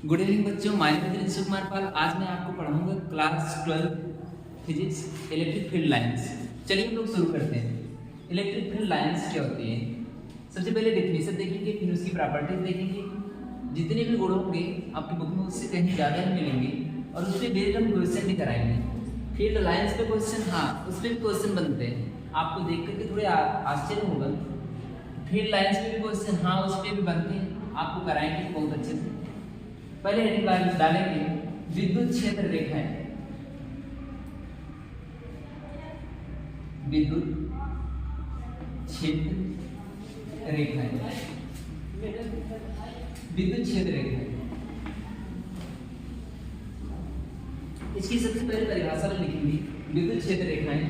Good evening बच्चों, my name is Rishabh Kumar Pal. आज मैं आपको पढ़ाऊंगा class 12 physics electric field lines. चलिए हम लोग शुरू करते हैं। इलेक्ट्रिक फील्ड लाइंस क्या होती है? सबसे पहले डेफिनेशन देखेंगे, फिर उसकी प्रॉपर्टीज देखेंगे। जितने भी गुण होंगे आपकी बुक में उससे कहीं ज़्यादा ही मिलेंगे और उस पर बेस्ड हम क्वेश्चन भी कराएंगे। फील्ड लाइंस पे क्वेश्चन, हाँ उस पर भी क्वेश्चन बनते हैं। आपको देख करके थोड़े आश्चर्य होगा। फील्ड लाइंस पे भी क्वेश्चन, हाँ उस पर भी बनते हैं, आपको कराएंगे बहुत अच्छे से। पहले हेडिंग डालेंगे विद्युत क्षेत्र रेखाएं। विद्युत क्षेत्र रेखाएं, विद्युत क्षेत्र रेखाएं। इसकी सबसे पहले परिभाषा में लिखेंगे विद्युत क्षेत्र रेखाएं।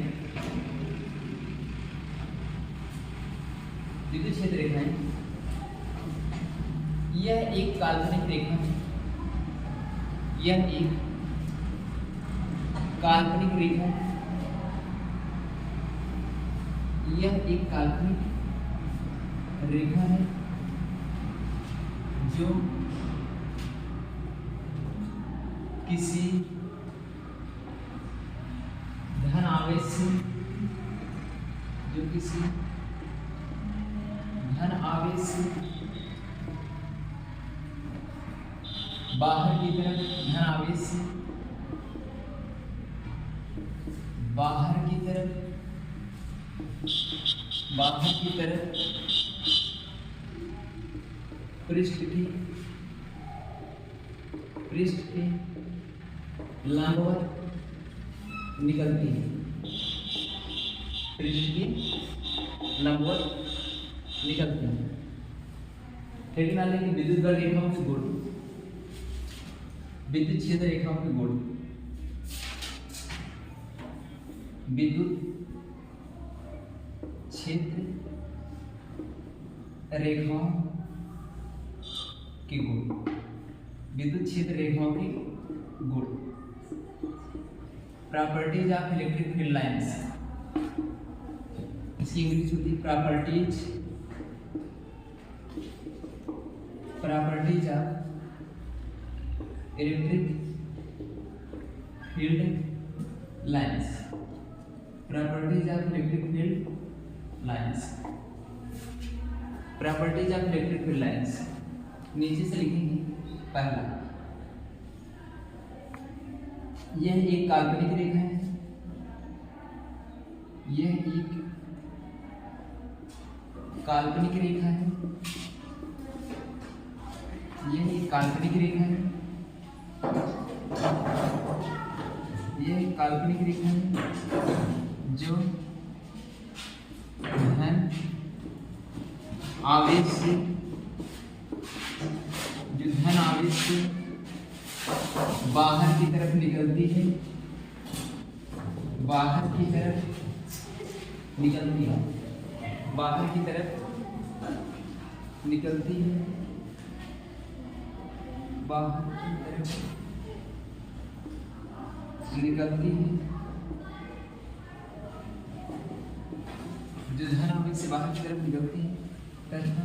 विद्युत क्षेत्र रेखाएं यह एक काल्पनिक रेखा है। यह एक काल्पनिक रेखा है। यह एक काल्पनिक रेखा है जो किसी धन आवेश से, जो किसी धन आवेश से बाहर की तरफ, धन आवेश से बाहर की तरफ, बाहर की तरफ पृष्ठ के लंबवत निकलती है। पृष्ठ की लंबवत निकलती है। हेडिंग डालेंगे विद्युत बल रेखाओं के गुण। विद्युत क्षेत्र रेखाओं के गुण। विद्युत क्षेत्र रेखाओं के गुण। विद्युत क्षेत्र रेखाओं के गुण। Properties of electric field lines. इसकी इंग्लिश होती है properties of electric field lines. Properties of electric field lines. Properties of electric field lines नीचे से लिखेंगे। पहला, यह एक काल्पनिक रेखा है। यह एक काल्पनिक रेखा है। यह एक काल्पनिक रेखा है। यह एक काल्पनिक रेखा है जो धन आवेश से, जो धन आवेश से बाहर की तरफ निकलती है। बाहर की तरफ निकलती है। बाहर की तरफ निकलती है। बाहर की तरफ निकलती है। जो धन आवेश से बाहर की तरफ निकलती है तथा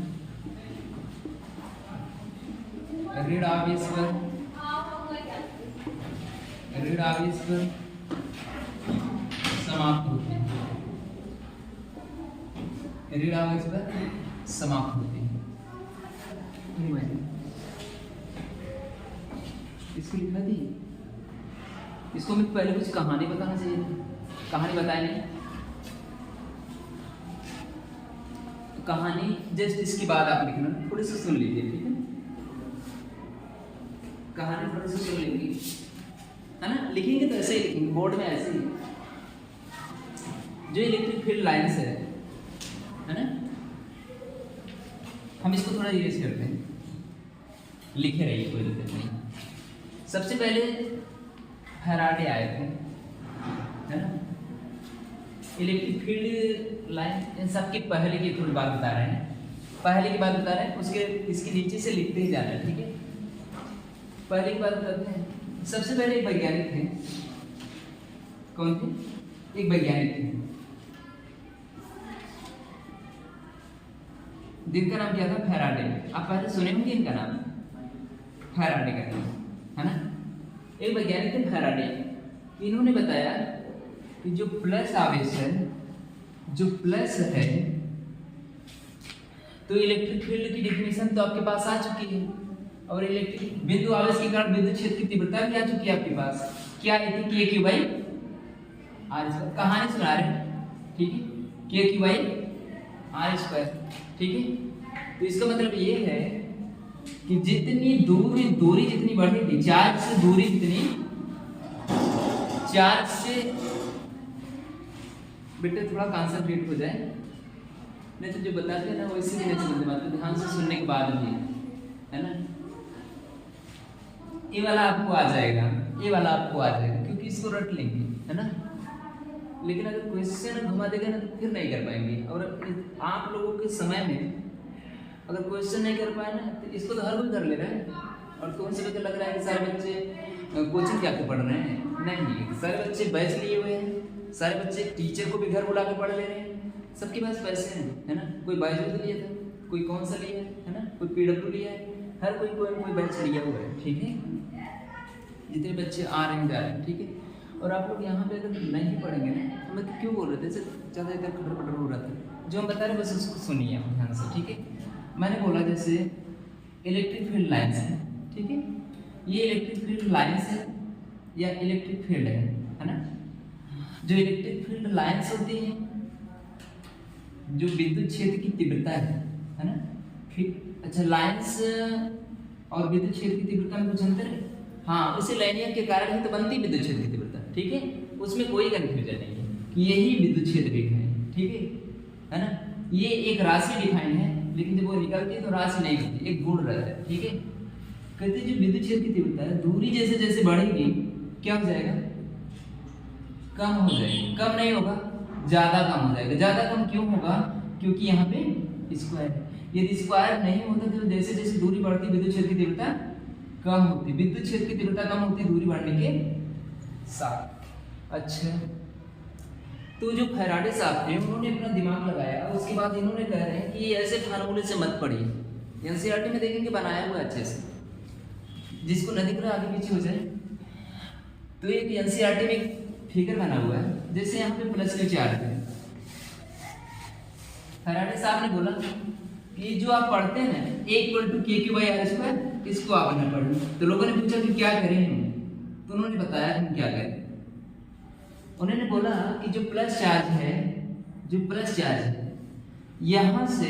ऋण आवेश पर, ऋण आवेश पर समाप्त होती है। ऋण आवेश पर समाप्त होती है। इसको लिखना थी। इसको मैं पहले कुछ कहानी बताना चाहिए। कहानी बताए नहीं तो कहानी जस्ट इसके बाद आप लिखना, थोड़ी सी सुन लीजिए, ठीक है? कहानी थोड़ी सी सुन लेंगे, है ना? लिखेंगे तो ऐसे ही लिखेंगे, बोर्ड में ऐसे ही। जो इलेक्ट्रिक फील्ड लाइंस है ना, हम इसको थोड़ा इरेज करते हैं। लिखे रहिए, कोई दिक्कत नहीं। सबसे पहले फैराडे आए थे, है ना? इलेक्ट्रिक फील्ड लाइन इन सब की पहले की थोड़ी बात बता रहे हैं। पहले की बात बता रहे हैं, उसके इसके नीचे से लिखते ही जा रहे हैं, ठीक है? पहले की बात बताते हैं। सबसे पहले एक वैज्ञानिक थे। कौन थे? एक वैज्ञानिक थे जिनका नाम क्या था? फैराडे। आप पहले सुने होंगे इनका नाम। फैराडे का नियम, है ना। एक वैज्ञानिक थे फैराडे, इन्होंने बताया कि जो प्लस आवेश है, जो प्लस है, तो इलेक्ट्रिक फील्ड की डिफिनेशन तो आपके पास आ चुकी है, और इलेक्ट्रिक बिंदु आवेश के कारण विद्युत क्षेत्र की तीव्रता भी आ चुकी है आपके पास। क्या है थी के क्यू बाई आर स्क्वायर, कहानी सुना रहे हैं, ठीक है, के क्यू बाई आर स्क्वायर, ठीक है। तो इसका मतलब ये है कि जितनी दूरी जितनी बढ़ेगी, चार्ज से दूरी जितनी, चार्ज से, बेटे थोड़ा कंसंट्रेट हो जाए, नहीं तो जो बताते हैं ना वैसे भी नहीं समझ में आता, ध्यान से सुनने के बाद भी, है ना। ये वाला आपको आ जाएगा, ये वाला आपको आ जाएगा, क्योंकि इसको रट लेंगे, है ना। लेकिन अगर क्वेश्चन घुमा देगा ना तो फिर नहीं कर पाएंगे। और आप लोगों के समय में अगर क्वेश्चन नहीं कर पाए ना तो इसको तो हर कोई कर ले रहा है, और कौन से बच्चे लग रहा है कि सारे बच्चे कोचिंग क्या पढ़ रहे हैं, नहीं, सारे बच्चे बैच लिए हुए हैं, सारे बच्चे टीचर को भी घर बुला के पढ़ ले रहे हैं, सबके पास पैसे हैं, है ना। कोई बायोलॉजी लिया था, कोई कौन सा लिया है ना, कोई पीडब्ल्यू लिया है, हर कोई बैच लिया हुआ है, ठीक है। जितने बच्चे आ रहे हैं जा रहे हैं, ठीक है। और आप लोग यहाँ पे अगर नहीं पढ़ेंगे ना तो मैं तो क्यों बोल रहे थे, ज़्यादा इधर खटर पटर हो रहा था, जो हम बता रहे हैं बस उसको सुनिए आप ध्यान से, ठीक है। मैंने बोला जैसे इलेक्ट्रिक फील्ड लाइन्स है, ठीक है, ये इलेक्ट्रिक फील्ड लाइन्स है या इलेक्ट्रिक फील्ड है ना। जो इलेक्ट्रिक फील्ड लाइन्स होती हैं, जो विद्युत क्षेत्र की तीव्रता है ना, फिर अच्छा लाइन्स और विद्युत क्षेत्र की तीव्रता में कुछ अंतर है, हाँ, उसे लाइनियर के कारण ही तो बनती है विद्युत क्षेत्र की तीव्रता, ठीक है, उसमें कोई कंफ्यूजन नहीं है कि यही विद्युत क्षेत्र रेखा है, ठीक है ना। ये एक राशि डिफाइन है, लेकिन जब वो निकलती है तो राशि नहीं होती, एक गुण रहता है, ठीक है। कहते जो विद्युत क्षेत्र की तीव्रता है, दूरी जैसे जैसे बढ़ेगी क्या हो जाएगा, कम हो जाएगा, कम नहीं होगा, ज्यादा कम हो जाएगा। ज्यादा कम क्यों होगा, क्योंकि यहाँ पे स्क्वायर है, यदि स्क्वायर नहीं होता तो जैसे जैसे दूरी बढ़ती विद्युत क्षेत्र की तीव्रता कम होती, विद्युत क्षेत्र की तीव्रता कम होती दूरी बढ़ने के साथ। अच्छा, तो जो फैराडे साहब थे उन्होंने अपना दिमाग लगाया, उसके बाद इन्होंने कह रहे हैं कि ऐसे फार्मूले से मत पढ़िए, एनसीईआरटी में देखेंगे बनाया हुआ अच्छे से, जिसको न दिख रहा आगे पीछे हो जाए। तो एक एनसीईआरटी में एक फिगर बना हुआ है, जैसे यहाँ पे प्लस क्यू चार्ज है, फैराडे साहब ने बोला कि जो आप पढ़ते हैं ना A=k⁴ इसको आप न पढ़ें। तो लोगों ने पूछा कि क्या करें हम, तो उन्होंने बताया हम क्या करें। उन्होंने बोला कि जो प्लस चार्ज है, जो प्लस चार्ज है, यहाँ से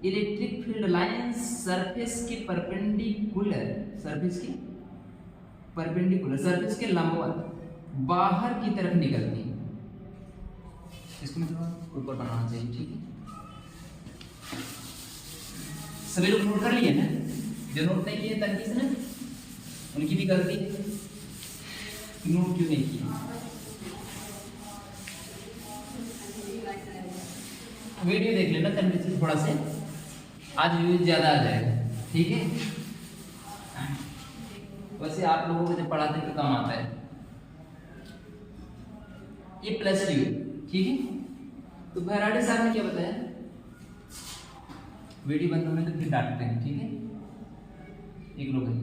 इलेक्ट्रिक फील्ड लाइन सरफेस के परपेंडिकुलर, सरफेस की परपेंडिकुलर, सरफेस के लंबवत बाहर की तरफ निकलती है। इसको मतलब ऊपर बनाना चाहिए, ठीक है। सभी लोग नोट कर लिए ना, जो नोट नहीं किए तनकी से ना, उनकी भी गलती है, नोट क्यों नहीं किए। वीडियो देख लेना तनकी से थोड़ा से, आज व्यूज ज्यादा आ जाएगा, ठीक है। वैसे आप लोगों को जब पढ़ाते हैं तो कम आता है। ये प्लस क्यू, ठीक है। तो फैराडे साहब ने क्या बताया, वीडियो बंद होने तो फिर डांटते हैं, ठीक है। एक लोग है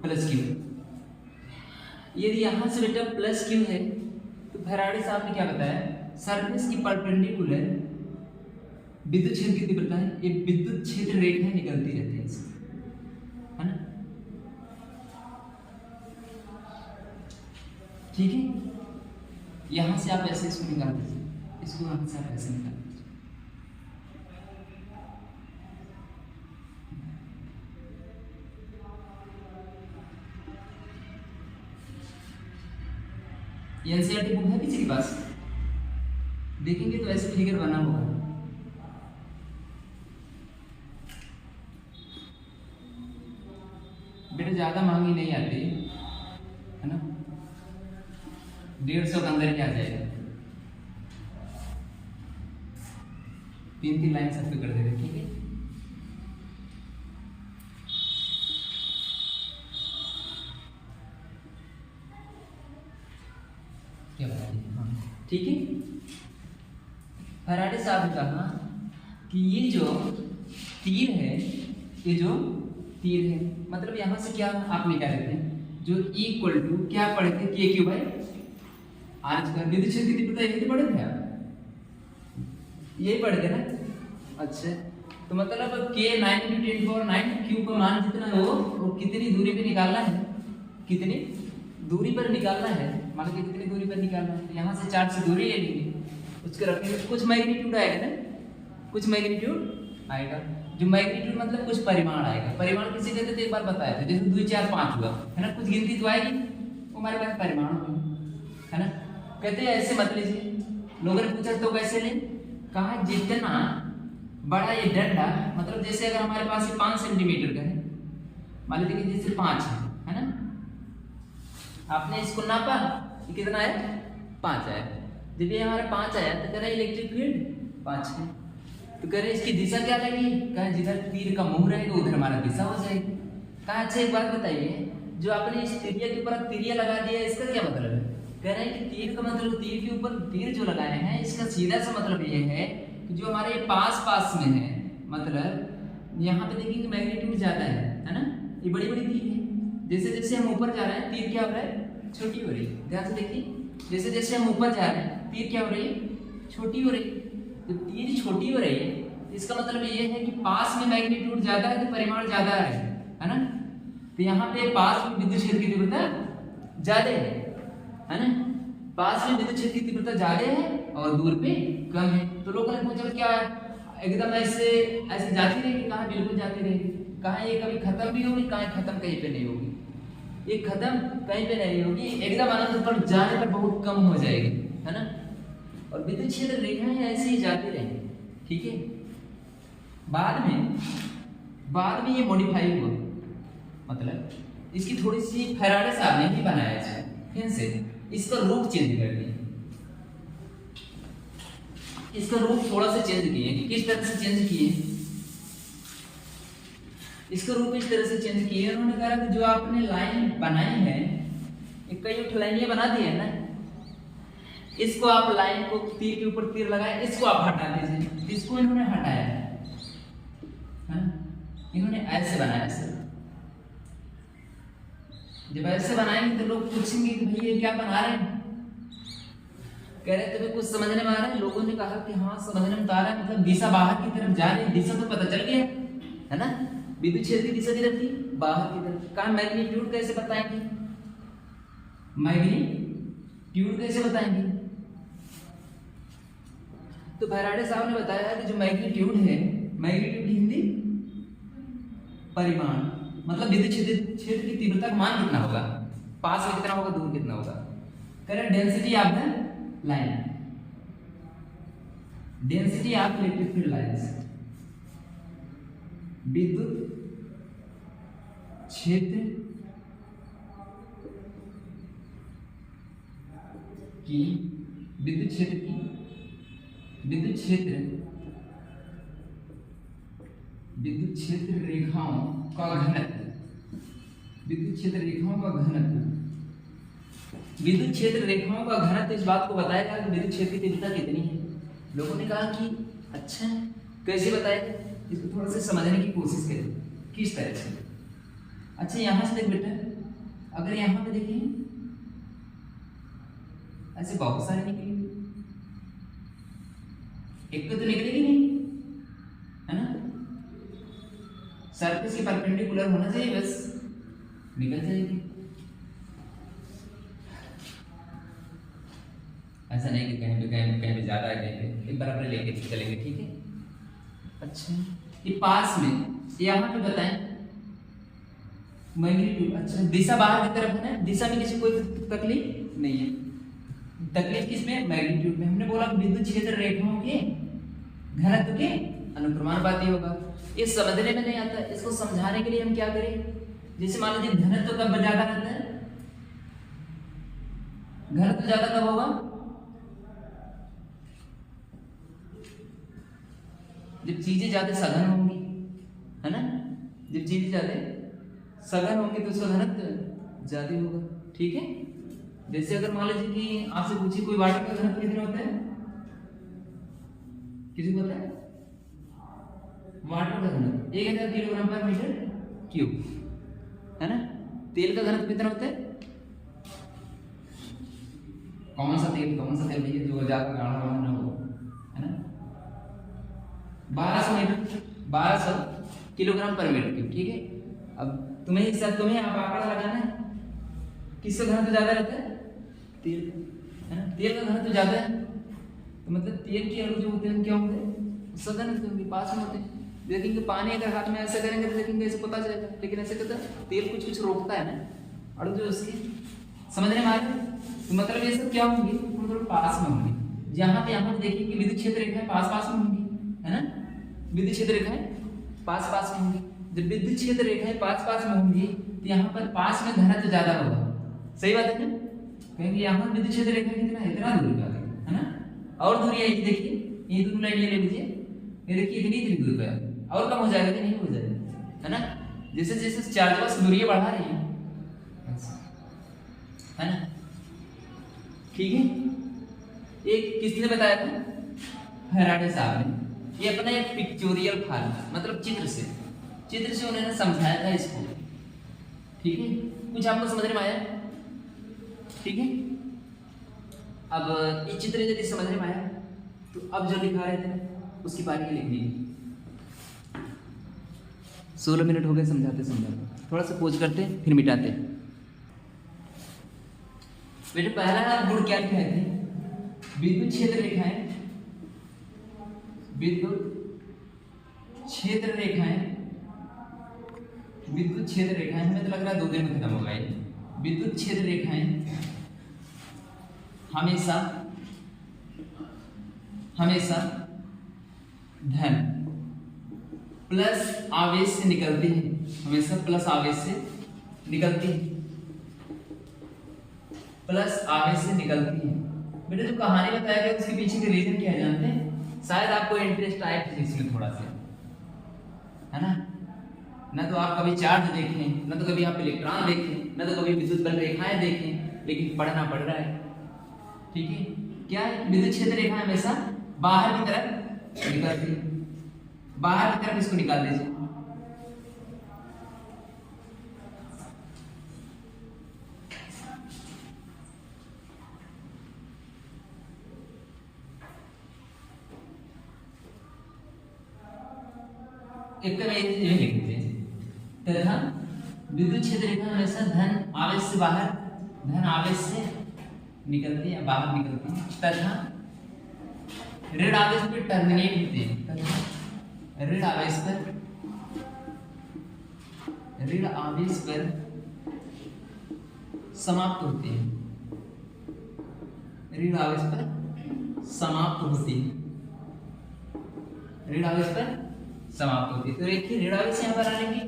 प्लस क्यू, यदि यहां से बेटा प्लस क्यू है तो फैराडे साहब ने क्या बताया, सरफेस की परपेंडिकुलर विद्युत क्षेत्र की तीव्रता है, ये विद्युत क्षेत्र रेखाएं निकलती रहती है इससे, है ना, ठीक है। यहां से आप ऐसे इसको निकाल दीजिए, इसको यहां से आप ऐसे निकाल दीजिए, एनसीईआरटी बुक है किसी के पास, देखेंगे तो ऐसे फिगर बना होगा। बेटा ज्यादा महंगी नहीं आती है ना, 150 के अंदर क्या जाएगा, 3-3 लाइन सब पे कर देगा, ठीक है। क्या ठीक है। फैराडे साहब ने कहा कि ये जो तीर है, ये जो तीर है, मतलब यहाँ से क्या आप निकाल लेते हैं जो इक्वल टू क्या पढ़े थे के क्यू बाई आर स्क्वायर। विद्युत क्षेत्र की तीव्रता यही पढ़े थे आप, यही पढ़े थे ना। अच्छा तो मतलब के 9 क्यू का मान जितना हो वो कितनी दूरी पे निकालना है, कितनी दूरी पर निकालना है, मान लो कितनी दूरी पर निकालना है। यहाँ से 4 से दूरी ले लेंगे, उसके रखेंगे कुछ मैग्नीट्यूड आएगा ना, कुछ मैग्नीट्यूड आएगा। जो मैग्नीट्यूड मतलब कुछ परिमाण आएगा। परिमाण किसी कहते थे एक बार बताया था, जैसे 2 4 5 हुआ है ना, कुछ गिनती तो आएगी, वो हमारे पास परिमाण है ना। कहते हैं ऐसे मत लीजिए, लोगों ने पूछा तो कैसे लें, कहा जितना बड़ा ये डंडा, मतलब जैसे अगर हमारे पास ये 5 सेंटीमीटर का है, मान लीजिए जैसे 5 है ना, आपने इसको नापा ये कितना है 5 आया। जब ये हमारा 5 आया तो कह रहा है इलेक्ट्रिक फील्ड 5 है, तो कह रहे इसकी दिशा क्या लगेगी, कहा जिधर तीर का मुंह रहेगा उधर हमारा दिशा हो जाएगी। कहा अच्छा एक बात बताइए, जो आपने इस तिरिया के ऊपर तिरिया लगा दिया इसका क्या मतलब है। कह रहे हैं कि तीर का मतलब तीर के ऊपर तीर जो लगाए हैं इसका सीधा सा मतलब ये है कि जो हमारे पास पास में है, मतलब यहाँ पे देखेंगे मैग्नीट्यूड ज्यादा है ना, ये बड़ी बड़ी तीर है। जैसे जैसे हम ऊपर जा रहे हैं तीर क्या हो रहा है, छोटी हो रही है। ध्यान से देखिए, जैसे जैसे हम ऊपर जा रहे हैं तीर क्या हो रही है, छोटी हो रही है। तो तीर छोटी हो रही है इसका मतलब ये है कि पास में मैग्नीट्यूड ज्यादा है तो परिमाण ज्यादा है ना। तो यहाँ पे पास में विद्युत क्षेत्र की तीव्रता ज्यादा है ना, पास में विद्युत क्षेत्र की तीव्रता ज्यादा है और दूर पे कम है। तो लोगों ने पूछा क्या एकदम ऐसे ऐसे जाती रहेगी, कहाँ बिल्कुल जाती रहेगी, कहाँ ये कभी खत्म भी होगी, कहाँ खत्म कहीं पे नहीं होगी, ये खत्म कहीं पे नहीं होगी, एकदम अनंत पर जाने पर बहुत कम हो जाएगी है ना। और विद्युत क्षेत्र रेखाएं ऐसे ही जाती रहेंगी, ठीक है। बाद में ये मॉडिफाई हुआ, मतलब इसकी थोड़ी सी फैराडे साहब ने ही बनाया है, फिर से इसका रूप चेंज कर दिया, इसका रूप थोड़ा सा चेंज किए। किस तरह से चेंज किए, इसका रूप इस तरह से चेंज किए उन्होंने कहा कि जो आपने लाइन बनाई है, कई लाइनें बना दी है ना, इसको आप लाइन को तीर के ऊपर तीर लगाए, इसको आप हटा दीजिए। इसको इन्होंने हटाया है, इन्होंने ऐसे बनाया सर। जब ऐसे बनाएंगे तो लोग पूछेंगे कि भाई ये क्या बना रहे हैं, कह रहे तुम्हें कुछ समझने में आ रहा है। लोगों ने कहा कि हाँ समझने में आ रहा है, मतलब दिशा बाहर की तरफ जा रही है, दिशा तो पता चल गया है ना। विद्युत क्षेत्र की दिशा किधर थी, बाहर की तरफ। कहा मैग्नीट्यूड कैसे बताएंगे, मैग्नीट्यूड कैसे बताएंगे, तो फैराडे साहब ने बताया कि जो मैग्नीट्यूड है, मैग्नीट्यूड हिंदी परिमाण, मतलब विद्युत क्षेत्र की तीव्रता का मान कितना होगा, पास में कितना होगा, दूर कितना होगा। कह रहे density of the line, density of electric field lines, विद्युत क्षेत्र की विद्युत क्षेत्र रेखाओं का घनत्व, विद्युत क्षेत्र रेखाओं का घनत्व, विद्युत क्षेत्र रेखाओं का घनत्व इस बात को बताएगा कि विद्युत क्षेत्र की तीव्रता कितनी है। लोगों ने कहा कि अच्छा कैसे बताएगा, इसको थोड़ा सा समझने की कोशिश करें किस तरह से। अच्छा यहां से देख बेटा, अगर यहां पे देखिए ऐसे बहुत सारे निकलेंगे, एक तो निकलेगी नहीं है ना, सरफेस के परपेंडिकुलर होना चाहिए, बस निकल जाएगी। ऐसा नहीं कि कहीं पे ज्यादा है, कहीं पे एक बराबर लेके चलेंगे, ठीक है। अच्छा ये पास में यहाँ पे बताएं मैग्नीट्यूड, अच्छा दिशा बाहर की तरफ है ना, दिशा में किसी कोई तकलीफ नहीं है, तकलीफ किसमें, मैग्नीट्यूड में। हमने बोला विद्युत क्षेत्र रेखाओं के घनत्व के अनुक्रमानुपाती होगा। ये समझने में नहीं आता, इसको समझाने के लिए हम क्या करें, जैसे मान लीजिए घनत्व कब ज्यादा रहता है, घनत्व ज्यादा कब होगा, जब चीजें ज्यादा सघन होंगी है ना, जब चीजें ज्यादा सघन होंगी तो उसका घनत्व ज्यादा होगा, ठीक है। जैसे अगर मान लीजिए कि आपसे पूछिए कोई वाटर का घनत्व कितना होता है, किसी को पता है, वाटर का घनत्व 1000 किलोग्राम पर मीटर क्यू, है ना। तेल का घनत्व कितना होता है, कौन सा तेल भैया, जो ज्यादा गाढ़ा ना हो, है ना, 1200 किलोग्राम पर मीटर क्यूब, ठीक है। अब तुम्हें आप आंकड़ा लगाना है, किसका घनत्व ज्यादा रहता है, तेल, है ना, तेल का घनत्व ज्यादा है, तो मतलब तेल के अणु जो होते हैं क्या होते हैं, सघन होते, पास में होते हैं। देखेंगे पानी अगर हाथ में ऐसे करेंगे तो देखेंगे ऐसे पता चलेगा, लेकिन ऐसे करता तेल कुछ रोकता है ना, अणु जो उसके, समझने में आ रहा है। तो मतलब ये सब क्या होंगे, मतलब पास में होंगे। यहाँ पे देखेंगे विद्युत क्षेत्र रेखाएं पास में होंगी, है ना, विद्युत क्षेत्र रेखाएं पास में होंगी। जब विद्युत क्षेत्र रेखाएं पास में होंगी तो यहाँ पर पास में घनत्व ज्यादा होगा, सही बात है ना, क्योंकि यहाँ विद्युत क्षेत्र रेखा कितना है, इतना दूरी पर है ना, और दूरी है ये देखिए, ये दूरी लाइन ले लीजिए, ये देखिए इतनी दूरी पर, और कम हो जाएगा कि नहीं हो जाएगा, है ना, जैसे जैसे चार्ज बस दूरियां बढ़ा रही है ना, ठीक है। एक किसने बताया था, फैराडे साहब ने। ये अपना एक पिक्चोरियल फार्मूला, मतलब चित्र से उन्होंने समझाया था इसको, ठीक है। कुछ आपको समझ में आया, ठीक है। अब ये चित्र यदि समझ में आया तो अब जो लिखा रहे थे उसकी पारी लिख दी। 16 मिनट हो गए समझाते, थोड़ा सा पोज करते फिर मिटाते। बेटे पहला गुण क्या लिखा है, विद्युत क्षेत्र रेखाएं, हमें तो लग रहा है 2 दिन में खत्म होगा ये। विद्युत क्षेत्र रेखाएं हमेशा धन प्लस आवेश से निकलती है, हमेशा प्लस आवेश से निकलती है, बेटे जो कहानी बताया गया उसके पीछे के रीजन क्या है जानते हैं, शायद आपको इंटरेस्ट आए फिजिक्स में थोड़ा सा, है ना। न तो आप कभी चार्ज देखें, न तो कभी आप इलेक्ट्रॉन देखें, न तो कभी विद्युत बल रेखाएं देखें, लेकिन पढ़ना पड़ रहा है, ठीक है। क्या है, विद्युत क्षेत्र रेखा हमेशा बाहर की तरफ निकलती है, बाहर की तरफ इसको निकाल दीजिए, एक लिख दीजिए, तथा विद्युत क्षेत्र रेखा हमेशा धन आवेश से निकलती है, बाहर निकलती है, तथा ऋण आवेश पर टर्मिनेट होती है, तथा ऋण आवेश पर समाप्त होती है, ऋण आवेश पर समाप्त होती है। तो देखिए ऋण आवेश यहाँ पर आ लेंगे,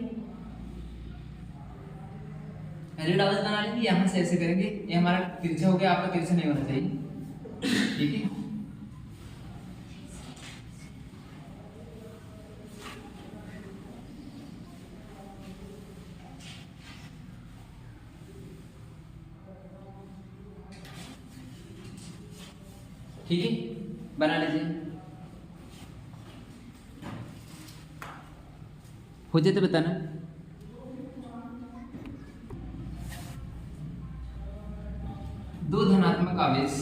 ऋण आवेश बना लेंगे, यहाँ से ऐसे करेंगे, ये हमारा तिरछा हो गया, आपका तिरछा नहीं होना चाहिए, ठीक है। ठीक है, बना लीजिए, हो जाए तो बताना। दो धनात्मक आवेश,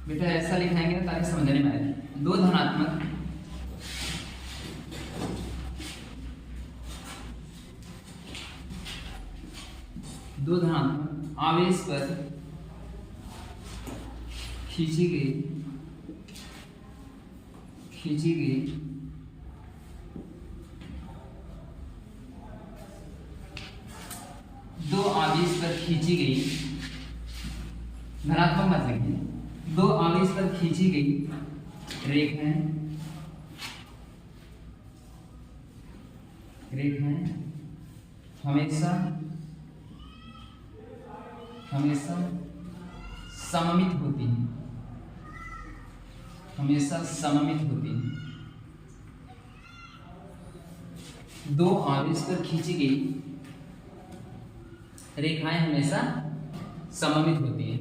बेटा ऐसा लिखाएंगे ना ताकि समझने में आए, दो धनात्मक आवेश पर खींची गई दो आवेश पर खींची गई, धनात्मक मत लिखिए, दो आवेश पर खींची गई रेखाएं हमेशा सममित होती हैं, दो आवेश पर खींची गई रेखाएं हमेशा सममित होती हैं।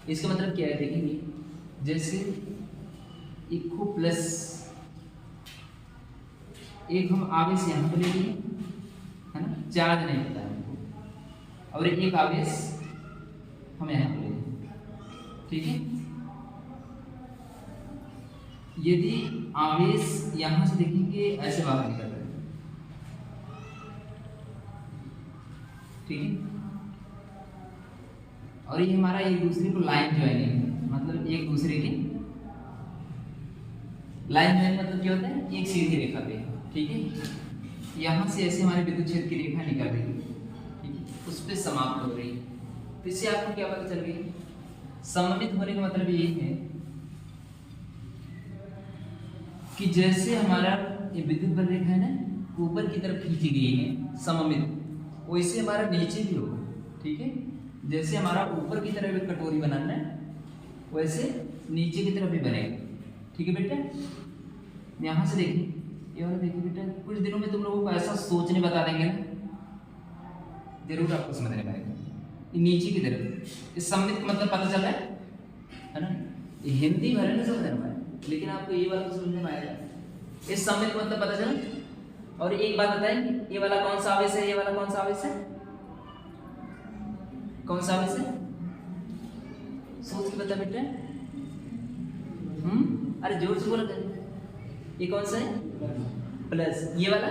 इसका मतलब क्या है देखेंगे, जैसे इक्वो प्लस एक हम आवेश यहाँ पे ले लिए, है ना, चार्ज नहीं पता है हमको, और एक आवेश हम यहाँ पे ले लिए, ठीक है। यदि आवेश यहाँ से देखेंगे ऐसे बाहर निकल रहे हैं, ठीक है, और ये हमारा एक दूसरे को लाइन ज्वाइनिंग, मतलब एक दूसरे की लाइन ज्वाइनिंग मतलब क्या होता है, एक सीधी रेखा पे, ठीक है। यहाँ से ऐसे हमारे विद्युत क्षेत्र की रेखा निकल रही है, ठीक है, उस पर समाप्त हो रही है। तो इससे आपको क्या पता चल गई, सममित होने का मतलब यही है कि जैसे हमारा ये विद्युत बल रेखा है ना ऊपर की तरफ खींची गई है सममित, वैसे हमारा नीचे भी होगा, ठीक है। जैसे हमारा ऊपर की तरफ एक कटोरी बनाना है वैसे नीचे की तरफ भी बनेगा, ठीक है बेटा। यहाँ से देखिए, ये वाला देखिए बेटा, कुछ दिनों में तुम लोगों को ऐसा सोचने बता देंगे ना, जरूर आपको समझ में आएगा। ये नीचे की तरफ इस सममित का मतलब पता चल रहा है ना, ये हिंदी भले नहीं समझ में आए लेकिन आपको ये वाला समझ में आएगा, इस सममित का मतलब पता चला। और एक बात बताएं, ये वाला कौन सा आवेश है, ये वाला कौन सा आवेश है, कौन सा आवेश है, सोच के बता बेटा। अरे जोर से बोला, ये कौन सा है, प्लस, ये वाला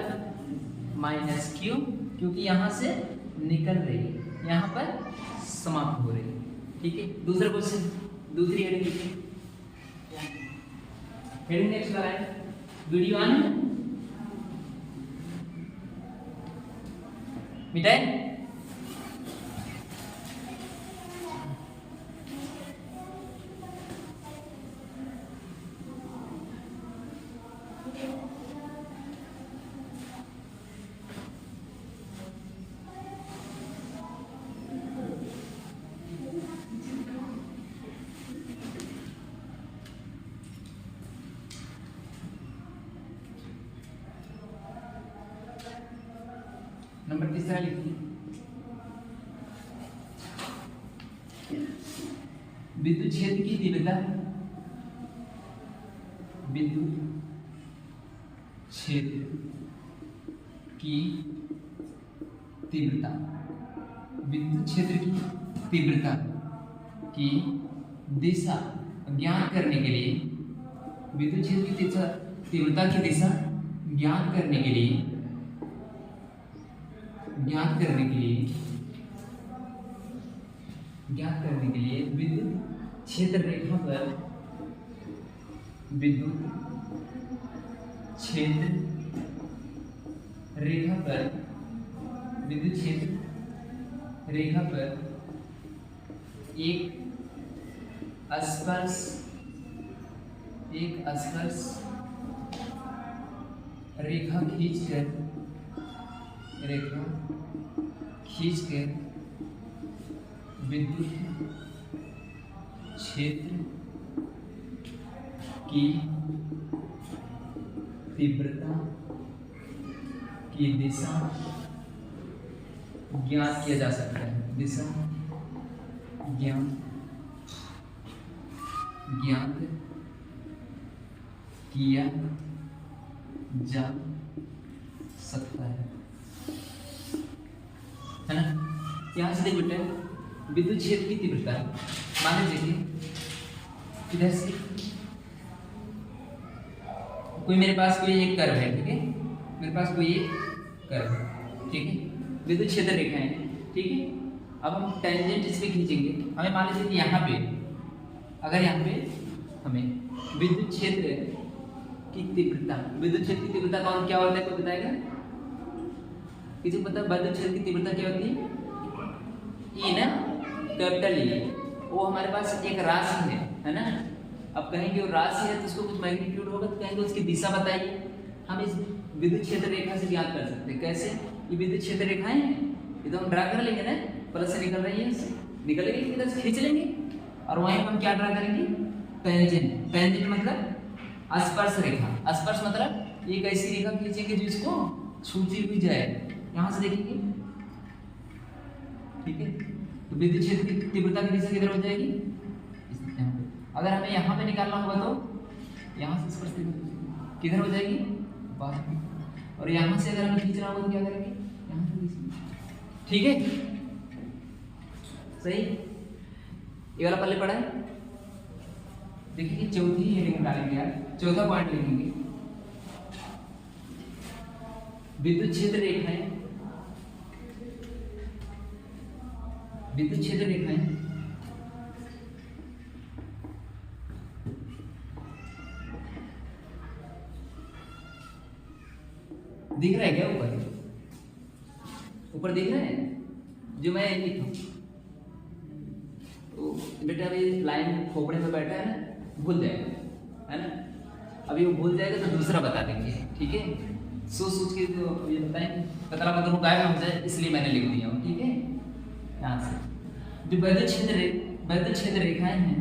माइनस, क्यों, क्योंकि यहाँ से निकल रही है, यहाँ पर समाप्त हो रही है, ठीक है। दूसरा क्वेश्चन, दूसरी हेडिंग लिखिए, हेडिंग नेक्स्ट कराएं, वीडियो ऑन मिटाए। नंबर तीसरा लिखिए, विद्युत क्षेत्र की तीव्रता, विद्युत क्षेत्र की तीव्रता, विद्युत क्षेत्र की तीव्रता की दिशा ज्ञात करने के लिए, विद्युत क्षेत्र की तीव्रता की दिशा ज्ञात करने के लिए, ज्ञात करने के लिए विद्युत क्षेत्र रेखा पर, विद्युत क्षेत्र रेखा पर, विद्युत क्षेत्र रेखा पर एक स्पर्श रेखा खींचकर विद्युत क्षेत्र की तीव्रता की दिशा ज्ञात किया जा सकता है, दिशा ज्ञात किया जा सकता है ना। यहाँ से देख बेटे, विद्युत क्षेत्र की तीव्रता मान लीजिए इधर से कोई मेरे पास कोई एक कर्व है, ठीक है, मेरे पास कोई एक कर्व है, ठीक है, विद्युत क्षेत्र रेखा है, ठीक है। अब हम टेंजेंट इस पे खींचेंगे, हमें मान लीजिए कि यहाँ पे, अगर यहाँ पे हमें विद्युत क्षेत्र की तीव्रता, विद्युत क्षेत्र की तीव्रता कौन क्या होता है, कोई बताएगा, किसी को पता है विद्युत क्षेत्र की तीव्रता क्या होती है, ई ना, कैपिटल ई, वो हमारे पास एक राशि है ना। अब कहेंगे वो राशि है तो उसको कुछ मैग्नीट्यूड होगा, तो कहेंगे उसकी दिशा बताइए। हम इस विद्युत क्षेत्र रेखा से ज्ञात कर सकते हैं, कैसे, ये विद्युत क्षेत्र रेखाएं हैं, ये तो हम ड्रा कर लेंगे ना, प्लस से निकल रही है, निकलेगी इधर से खींच लेंगे, और वहीं हम क्या ड्रा करेंगे, टेंजेंट। टेंजेंट मतलब स्पर्श रेखा, स्पर्श मतलब एक ऐसी रेखा खींचेंगे जो इसको छूती हुई जाए, यहाँ से देखेंगे, ठीक है। तो विद्युत क्षेत्र की तीव्रता की दिशा किधर हो जाएगी, अगर हमें यहाँ पे निकालना होगा तो यहाँ से स्पर्श किधर हो जाएगी, बाहर, और यहाँ से अगर हमें खींचना होगा तो क्या करेंगे, यहाँ से खींचेंगे। ठीक है, सही। ये वाला पहले पढ़ा है। देखिए चौथी हेडिंग डालेंगे यार, चौथा पॉइंट लिखेंगे विद्युत क्षेत्र रेखाएं। विद्युत क्षेत्र रेखाएं दिख रहा है क्या ऊपर, ऊपर दिख रहा है जो मैं लिखूं तो बेटा अभी लाइन खोपड़े में बैठा है ना, भूल जाएगा है ना, अभी वो भूल जाएगा तो दूसरा बता देंगे। ठीक है, सोच के जो ये बताएंगे पतला मतलब गायब हो जाए, इसलिए मैंने लिख दिया हूँ। ठीक है, यहाँ से जो वैद्युत क्षेत्र रेखाएं हैं,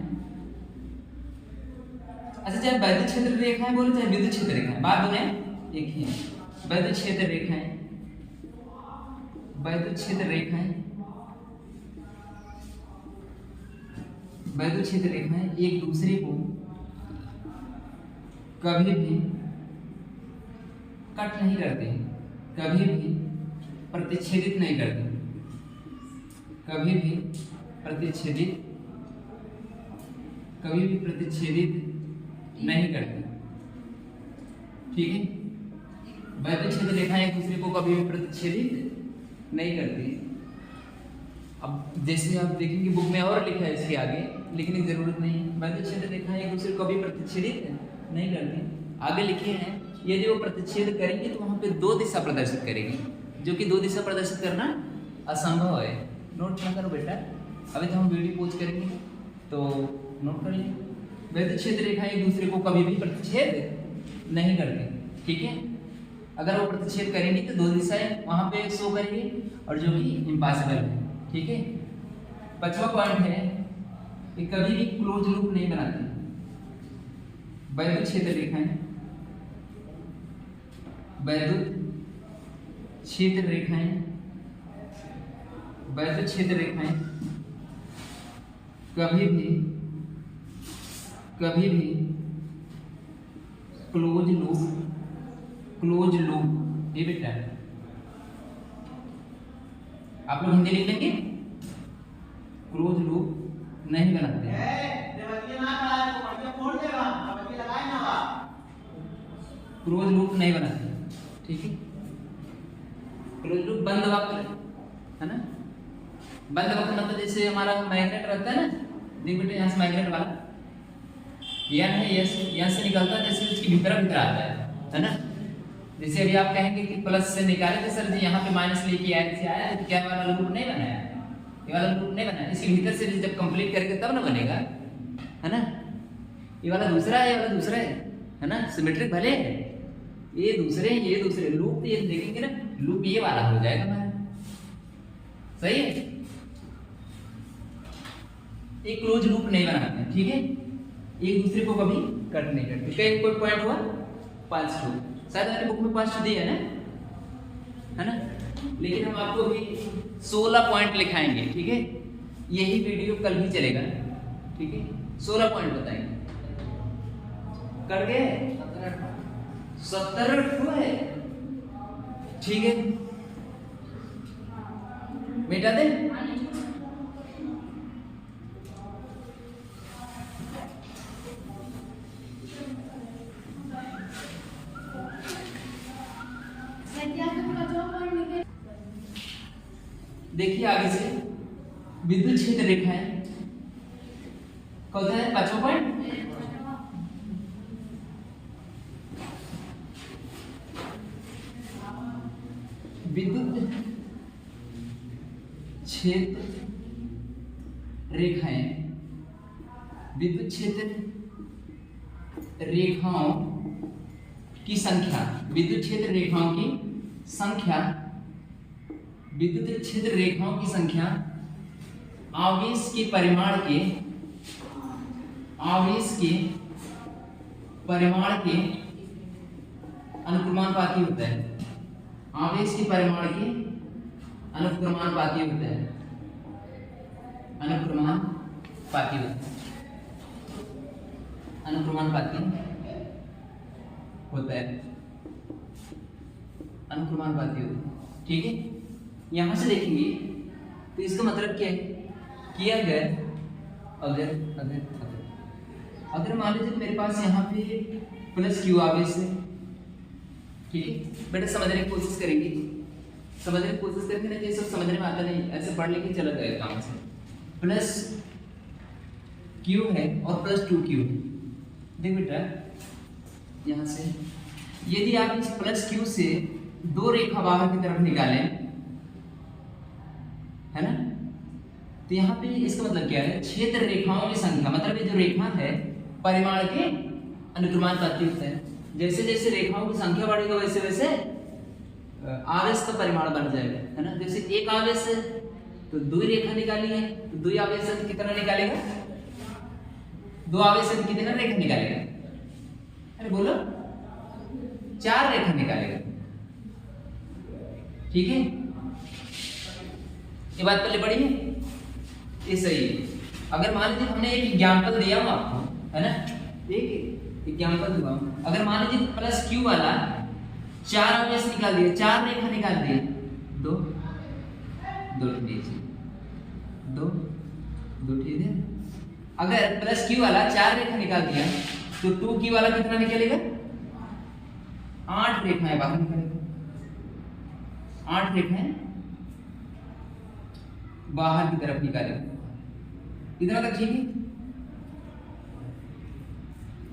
अच्छा चाहे वैद्युत क्षेत्र रेखाएं बोलो चाहे विद्युत क्षेत्र रेखाएं, बात दोनों एक ही है। वैद्युत क्षेत्र रेखाएं, वैद्युत क्षेत्र रेखाएं, वैद्युत क्षेत्र रेखाएं एक दूसरे को कभी भी कट नहीं करते, कभी भी प्रतिच्छेदित नहीं करते, कभी भी प्रतिच्छेदित नहीं करते। ठीक है, वैद्युत क्षेत्र रेखाएं एक दूसरे को कभी भी प्रतिच्छेदित नहीं करती। अब जैसे आप देखेंगे बुक में और लिखा है इसके आगे, लिखने की जरूरत नहीं है। वैद्युत क्षेत्र रेखाएं एक दूसरे को कभी प्रतिच्छेदित नहीं करती। आगे लिखे हैं यदि वो प्रतिच्छेद करेंगे तो वहां पे दो दिशा प्रदर्शित करेगी, जो कि दो दिशा प्रदर्शित करना असंभव है। नोट ना करो बेटा, अभी तो हम वीडियो पोज करेंगे तो नोट कर लीजिए। वैद्युत क्षेत्र रेखाएं एक दूसरे को कभी भी प्रतिच्छेद नहीं करती। ठीक है, अगर वो प्रतिच्छेद करेंगी तो दो दिशाएं वहां पे शो करेंगी, और जो कि इम्पॉसिबल है। ठीक है, 5वां पॉइंट है कि कभी भी क्लोज लूप नहीं बनाती। वैद्युत क्षेत्र रेखाएं, वैद्युत क्षेत्र रेखाएं, वैद्युत क्षेत्र रेखाएं कभी भी क्लोज लूप, ये बेटा आप लोग हिंदी लिख लेंगे, क्लोज लूप नहीं बनाते हैं। क्लोज लूप नहीं बनाते। ठीक है, क्लोज लूप बंद वक्त है ना, बंद वक्त मतलब जैसे हमारा मैग्नेट रहता है ना, देख बेटे यहाँ से मैग्नेट वाला यन है, यन से निकलता है, जैसे उसकी भीतर आता है ना। जैसे अभी आप कहेंगे कि प्लस से निकाले थे सर जी, यहाँ पे माइनस लेके आए थे, आया तो क्या वाला लूप नहीं बनाया, ये वाला लूप नहीं बनाया, इसके भीतर से जब कंप्लीट करेंगे तब ना बनेगा, है ना। ये वाला दूसरा है, ये वाला दूसरा है ना, सिमेट्रिक भले है, ये दूसरे लूप ये देखेंगे ना, लूप ये वाला हो जाएगा हमारा। सही है, एक क्लोज लूप नहीं बनाते हैं। ठीक है, एक दूसरे को कभी कट नहीं करते। कहीं कोई पॉइंट हुआ 5 टू, शायद आपने बुक में 5 दिया है ना, लेकिन हम आपको भी 16 पॉइंट लिखाएंगे। ठीक है, यही वीडियो कल भी चलेगा। ठीक है, 16 पॉइंट बताएंगे। कर गए 17 हुए। ठीक है, मिटा दे। देखिए आगे से विद्युत क्षेत्र रेखाएं कौन सा है, 5वां पॉइंट। विद्युत क्षेत्र रेखाएं, विद्युत क्षेत्र रेखाओं की संख्या, विद्युत क्षेत्र रेखाओं की संख्या, विद्युत क्षेत्र रेखाओं की संख्या आवेश के परिमाण के, आवेश के परिमाण के अनुक्रमानुपाती होता है, आवेश के परिमाण के अनुक्रमानुपाती होता है, अनुक्रमानुपाती होता है, अनुक्रमानुपाती होता है। अनुक्रमानुपाती होते हैं। ठीक है, यहाँ से देखेंगे तो इसका मतलब क्या है कि अगर मान लीजिए मेरे पास यहाँ पे प्लस क्यू आवेश है। ठीक है बेटा, समझने की कोशिश करेंगे, ना ये सब समझने में आता नहीं, ऐसे पढ़ लेके चला जाएगा काम से। प्लस क्यू है और प्लस 2q है। देख बेटा, यहाँ से यदि आप इस प्लस क्यू से दो रेखा बाहर की तरफ निकालें, है ना, तो यहाँ पे इसका मतलब क्या है, क्षेत्र रेखाओं की संख्या, मतलब ये जो रेखा है परिमाण के अनुक्रमानुपाती होता है। जैसे जैसे रेखाओं की संख्या बढ़ेगा वैसे वैसे आवेश का परिमाण बढ़ जाएगा, है ना। जैसे एक आवेश है तो दो रेखा निकाली है, तो दो आवेश से कितना निकालेगा, दो आवेश से कितना रेखा निकालेगा, अरे बोलो, 4 रेखा निकालेगा। ठीक है, ये बात पहले पढ़ी है, ये सही है। अगर मान लीजिए हमने एक एग्जांपल दिया हूं आपको, है ना, एक एग्जांपल दूंगा, अगर मान लीजिए प्लस क्यू वाला 4 आवेश निकाल दिए, 4 रेखा निकाल दिए, दो ठीक है। अगर प्लस क्यू वाला 4 रेखा निकाल दिया तो 2q वाला कितना निकलेगा, 8 रेखाएं बाहर निकलेगा, 8 रेखाएं बाहर की तरफ निकालेगा। इतना तक ठीक है।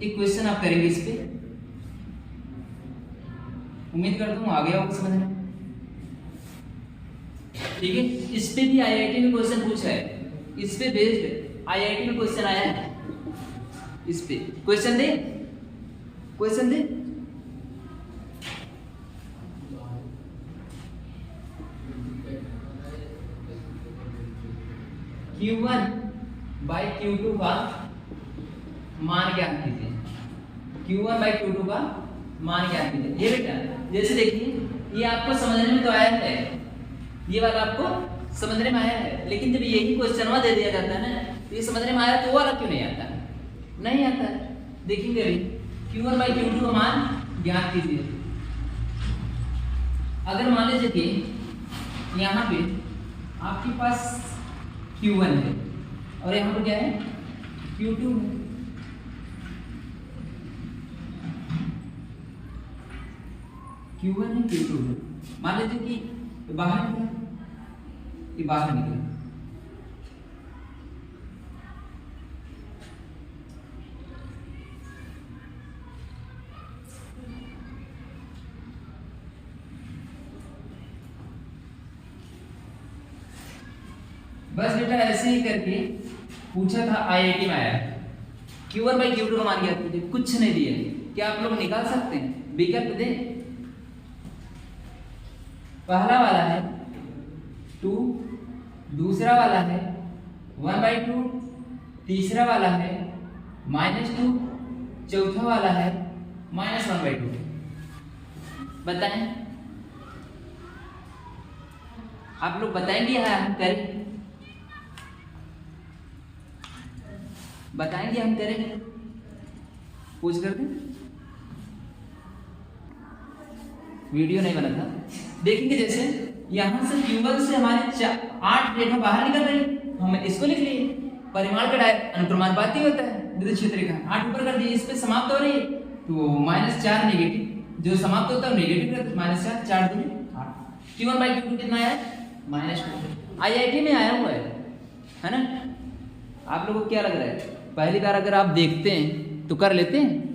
एक क्वेश्चन आप करेंगे इस पे, उम्मीद करता हूं आ गया होगा समझ में। ठीक है, इस पे भी आईआईटी में क्वेश्चन पूछा है, इस पे बेस्ड आईआईटी में क्वेश्चन आया है। इस पे question they Q1 by Q2 का मान ज्ञात कीजिए। Q1 बाई Q2 का मान ज्ञात कीजिए। ये बेटा जैसे देखिए, ये आपको समझने में तो आया है, ये वाला आपको समझने में आया है, लेकिन जब यही क्वेश्चन दे दिया जाता है ना, तो ये समझने में आया तो वो वाला क्यों नहीं आता, नहीं आता है। देखेंगे अभी Q1 बाई Q2 का मान ज्ञात कीजिए। अगर मान लीजिए कि यहाँ पे आपके पास Q1 है और यहाँ पर क्या है, Q2 है। Q1 है, Q2 है। मान लीजिए कि बाहर निकला, ये बाहर निकला, बस बेटा ऐसे ही करके पूछा था, आईआईटी में आया। Q1 बाई Q2 का मान ज्ञात कीजिए, कुछ नहीं दिया, क्या आप लोग निकाल सकते हैं, विकल्प दे। पहला वाला है 2, दूसरा वाला है 1/2, तीसरा वाला है -2, चौथा वाला है -1/2। बताएं, आप लोग बताएंगे या हम करें, बताएंगे हम करेंगे, पूछ करके वीडियो नहीं बना था। देखेंगे जैसे यहां से Q1 से हमारे 8 रेखा बाहर निकल रही, हम इसको लिख लिए, परिमाण का अनुक्रमानुपाती होता है, विद्युत क्षेत्र रेखा 8 ऊपर कर दिए, इस पे समाप्त हो रही है तो -4 नेगेटिव, जो समाप्त होता है नेगेटिव रहता है, -4 4 दूनी 8। Q1 बाई Q2 कितना आया, -2। आईआईटी में आया हुआ है ना। आप लोगों को क्या लग रहा है, पहली बार अगर आप देखते हैं तो कर लेते हैं,